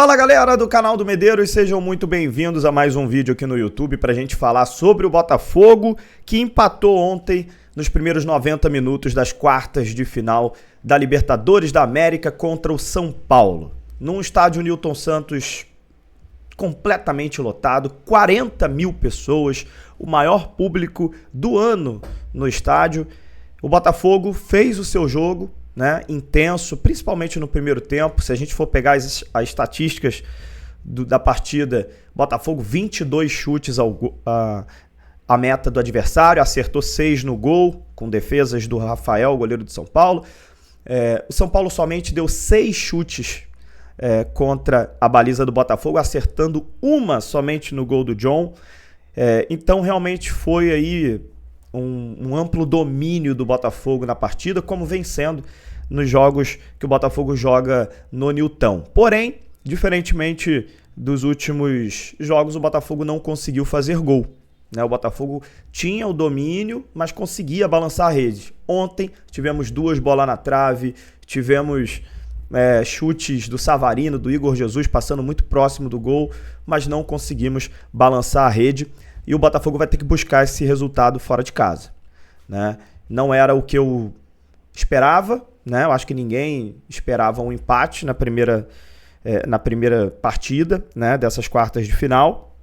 Fala galera do canal do Medeiros, sejam muito bem-vindos a mais um vídeo aqui no YouTube para a gente falar sobre o Botafogo que empatou ontem nos primeiros 90 minutos das quartas de final da Libertadores da América contra o São Paulo. Num estádio Newton Santos completamente lotado, 40 mil pessoas, o maior público do ano no estádio. O Botafogo fez o seu jogo, né, intenso, principalmente no primeiro tempo. Se a gente for pegar as estatísticas da partida, Botafogo 22 chutes à meta do adversário, acertou 6 no gol, com defesas do Rafael, goleiro do São Paulo. O São Paulo somente deu 6 chutes contra a baliza do Botafogo, acertando uma somente no gol do John. Então realmente foi aí um amplo domínio do Botafogo na partida, como vem sendo nos jogos que o Botafogo joga no Newton. Porém, diferentemente dos últimos jogos, o Botafogo não conseguiu fazer gol, né? O Botafogo tinha o domínio, mas conseguia balançar a rede. Ontem tivemos 2 bolas na trave, tivemos chutes do Savarino, do Igor Jesus, passando muito próximo do gol, mas não conseguimos balançar a rede. E o Botafogo vai ter que buscar esse resultado fora de casa, né? Não era o que eu esperava, né? Eu acho que ninguém esperava um empate na primeira partida, né, dessas quartas de final.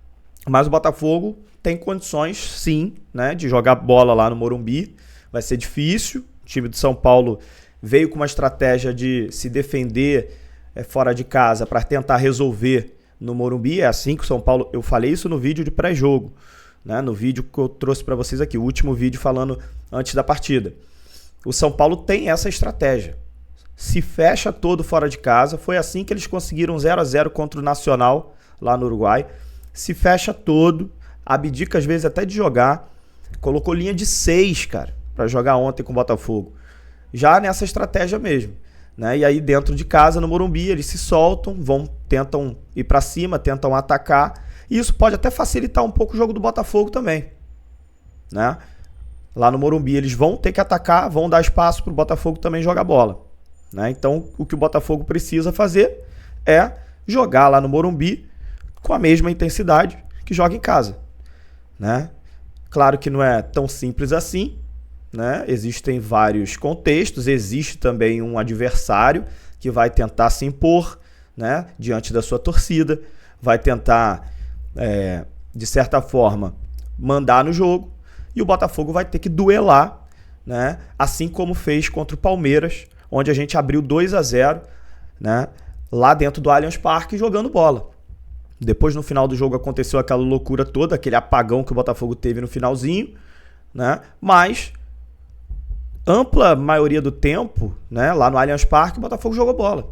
Mas o Botafogo tem condições, sim, né, de jogar bola lá no Morumbi. Vai ser difícil. O time de São Paulo veio com uma estratégia de se defender fora de casa para tentar resolver no Morumbi. É assim que o São Paulo... Eu falei isso no vídeo de pré-jogo, né, no vídeo que eu trouxe para vocês aqui, o último vídeo falando antes da partida. O São Paulo tem essa estratégia. Se fecha todo fora de casa. Foi assim que eles conseguiram 0-0 contra o Nacional, lá no Uruguai. Se fecha todo, abdica às vezes até de jogar. Colocou linha de 6, cara, para jogar ontem com o Botafogo. Já nessa estratégia mesmo, né? E aí dentro de casa, no Morumbi, eles se soltam, tentam ir para cima, tentam atacar. E isso pode até facilitar um pouco o jogo do Botafogo também, né? Lá no Morumbi eles vão ter que atacar, vão dar espaço para o Botafogo também jogar bola, né? Então o que o Botafogo precisa fazer é jogar lá no Morumbi com a mesma intensidade que joga em casa, né? Claro que não é tão simples assim, né? Existem vários contextos, existe também um adversário que vai tentar se impor, né, diante da sua torcida, vai tentar, de certa forma, mandar no jogo. E o Botafogo vai ter que duelar, né? Assim como fez contra o Palmeiras, onde a gente abriu 2-0, né, lá dentro do Allianz Parque jogando bola. Depois, no final do jogo, aconteceu aquela loucura toda, aquele apagão que o Botafogo teve no finalzinho, né? Mas, ampla maioria do tempo, né, lá no Allianz Parque, o Botafogo jogou bola,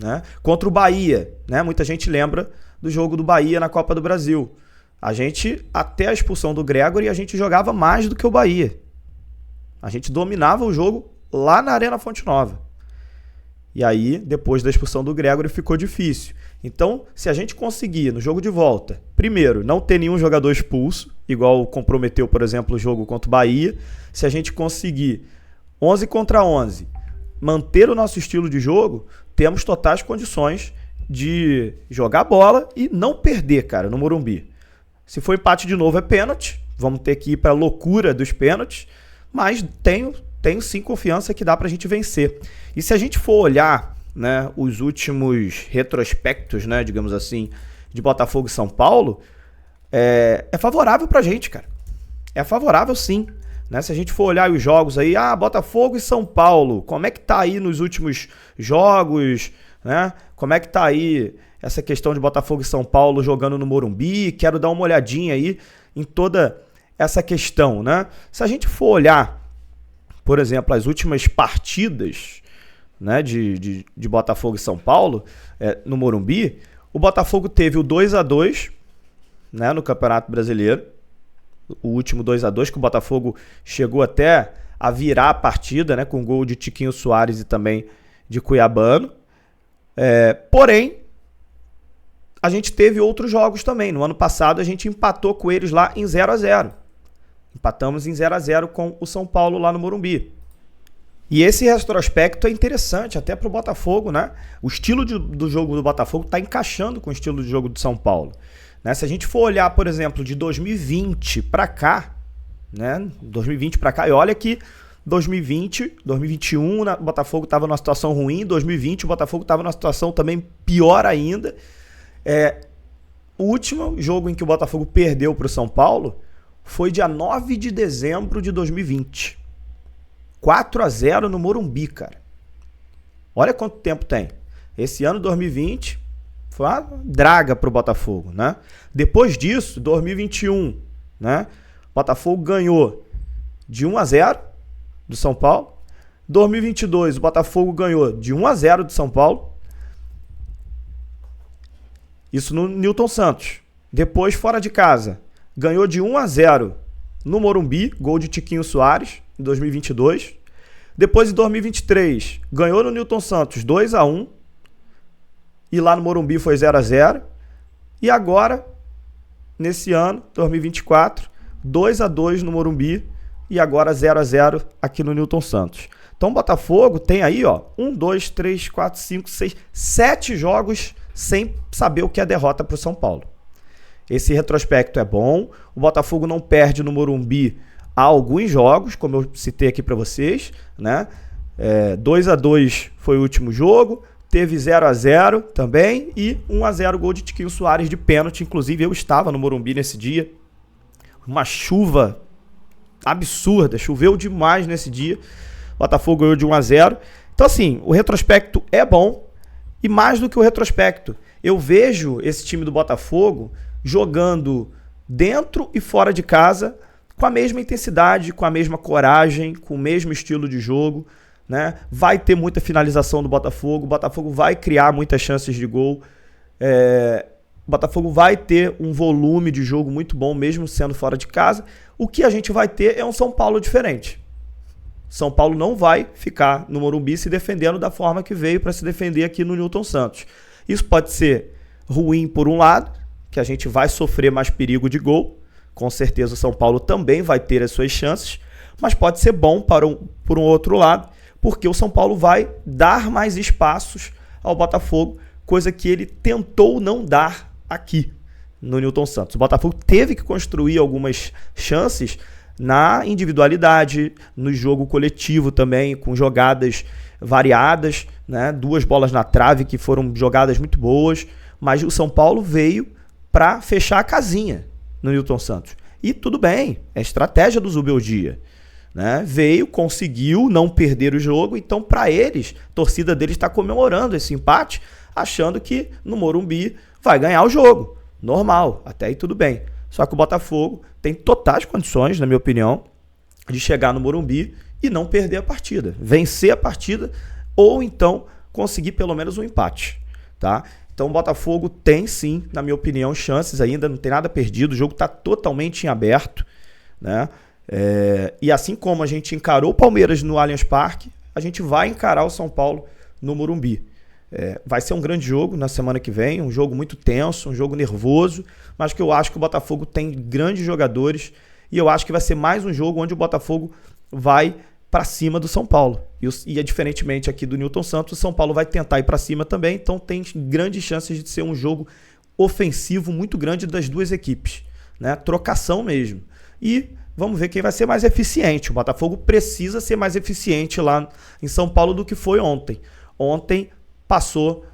né? Contra o Bahia, né? Muita gente lembra do jogo do Bahia na Copa do Brasil. A gente, até a expulsão do Gregory, a gente jogava mais do que o Bahia. A gente dominava o jogo lá na Arena Fonte Nova. E aí, depois da expulsão do Gregory, ficou difícil. Então, se a gente conseguir, no jogo de volta, primeiro, não ter nenhum jogador expulso, igual comprometeu, por exemplo, o jogo contra o Bahia, se a gente conseguir 11 contra 11, manter o nosso estilo de jogo, temos totais condições de jogar bola e não perder, cara, no Morumbi. Se for empate de novo é pênalti, vamos ter que ir para a loucura dos pênaltis, mas tenho sim confiança que dá para a gente vencer. E se a gente for olhar, né, os últimos retrospectos, né, digamos assim, de Botafogo e São Paulo, é favorável para a gente, cara. É favorável sim, né? Se a gente for olhar os jogos aí, Botafogo e São Paulo, como é que tá aí nos últimos jogos, né? Como é que tá aí essa questão de Botafogo e São Paulo jogando no Morumbi? Quero dar uma olhadinha aí em toda essa questão, né? Se a gente for olhar, por exemplo, as últimas partidas, né, de Botafogo e São Paulo no Morumbi, o Botafogo teve o 2-2, né, no Campeonato Brasileiro, o último 2-2, que o Botafogo chegou até a virar a partida, né, com gol de Tiquinho Soares e também de Cuiabano. Porém, a gente teve outros jogos também. No ano passado, a gente empatou com eles lá em 0-0. Empatamos em 0-0 com o São Paulo lá no Morumbi. E esse retrospecto é interessante até para o Botafogo, né? O estilo do jogo do Botafogo está encaixando com o estilo de jogo do São Paulo. Né? Se a gente for olhar, por exemplo, de 2020 para cá, né? 2020 para cá, e olha que 2020, 2021, o Botafogo estava numa situação ruim, 2020 o Botafogo estava numa situação também pior ainda. O último jogo em que o Botafogo perdeu para o São Paulo foi dia 9 de dezembro de 2020. 4-0 no Morumbi, cara. Olha quanto tempo tem. Esse ano, 2020, foi uma draga pro Botafogo, né? Depois disso, 2021, né? O Botafogo ganhou de 1-0 do São Paulo. 2022, o Botafogo ganhou de 1-0 do São Paulo. Isso no Newton Santos. Depois, fora de casa, ganhou de 1-0 no Morumbi, gol de Tiquinho Soares. Em 2022. Depois, em 2023, ganhou no Newton Santos 2-1. E lá no Morumbi foi 0-0. E agora, nesse ano, 2024, 2-2 no Morumbi. E agora 0-0 aqui no Newton Santos. Então o Botafogo tem aí, ó, 7 jogos sem saber o que é derrota para o São Paulo. Esse retrospecto é bom. O Botafogo não perde no Morumbi há alguns jogos, como eu citei aqui para vocês, né? 2-2 foi o último jogo, teve 0-0 também e 1-0 gol de Tiquinho Soares de pênalti. Inclusive eu estava no Morumbi nesse dia, uma chuva absurda, choveu demais nesse dia, o Botafogo ganhou de 1-0. Então assim, o retrospecto é bom e mais do que o retrospecto, eu vejo esse time do Botafogo jogando dentro e fora de casa com a mesma intensidade, com a mesma coragem, com o mesmo estilo de jogo, né? Vai ter muita finalização do Botafogo, o Botafogo vai criar muitas chances de gol, o Botafogo vai ter um volume de jogo muito bom, mesmo sendo fora de casa. O que a gente vai ter é um São Paulo diferente. São Paulo não vai ficar no Morumbi se defendendo da forma que veio para se defender aqui no Newton Santos. Isso pode ser ruim por um lado, que a gente vai sofrer mais perigo de gol. Com certeza o São Paulo também vai ter as suas chances, mas pode ser bom por um outro lado, porque o São Paulo vai dar mais espaços ao Botafogo, coisa que ele tentou não dar aqui no Newton Santos. O Botafogo teve que construir algumas chances na individualidade, no jogo coletivo também, com jogadas variadas, né? 2 bolas na trave que foram jogadas muito boas, mas o São Paulo veio para fechar a casinha no Newton Santos. E tudo bem, é estratégia do Zubeldia, né? Veio, conseguiu não perder o jogo, então para eles, a torcida deles está comemorando esse empate, achando que no Morumbi vai ganhar o jogo. Normal, até aí tudo bem. Só que o Botafogo tem totais condições, na minha opinião, de chegar no Morumbi e não perder a partida. Vencer a partida ou então conseguir pelo menos um empate, tá? Então o Botafogo tem sim, na minha opinião, chances ainda, não tem nada perdido, o jogo está totalmente em aberto, né? E assim como a gente encarou o Palmeiras no Allianz Parque, a gente vai encarar o São Paulo no Morumbi. Vai ser um grande jogo na semana que vem, um jogo muito tenso, um jogo nervoso, mas que eu acho que o Botafogo tem grandes jogadores e eu acho que vai ser mais um jogo onde o Botafogo vai para cima do São Paulo. E diferentemente aqui do Newton Santos, o São Paulo vai tentar ir para cima também, então tem grandes chances de ser um jogo ofensivo muito grande das duas equipes, né? Trocação mesmo. E vamos ver quem vai ser mais eficiente. O Botafogo precisa ser mais eficiente lá em São Paulo do que foi ontem. Ontem passou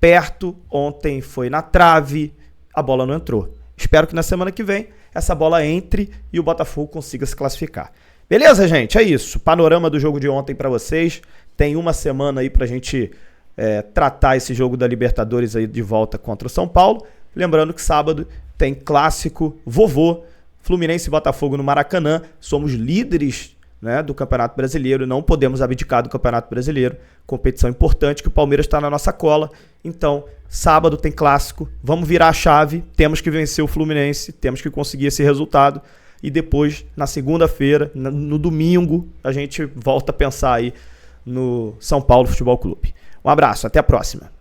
perto, ontem foi na trave, a bola não entrou. Espero que na semana que vem essa bola entre e o Botafogo consiga se classificar. Beleza, gente? É isso. Panorama do jogo de ontem para vocês. Tem uma semana aí pra gente tratar esse jogo da Libertadores aí de volta contra o São Paulo. Lembrando que sábado tem clássico vovô, Fluminense e Botafogo no Maracanã. Somos líderes, né, do Campeonato Brasileiro. Não podemos abdicar do Campeonato Brasileiro. Competição importante que o Palmeiras está na nossa cola. Então, sábado tem clássico. Vamos virar a chave. Temos que vencer o Fluminense. Temos que conseguir esse resultado. E depois, na segunda-feira, no domingo, a gente volta a pensar aí no São Paulo Futebol Clube. Um abraço, até a próxima.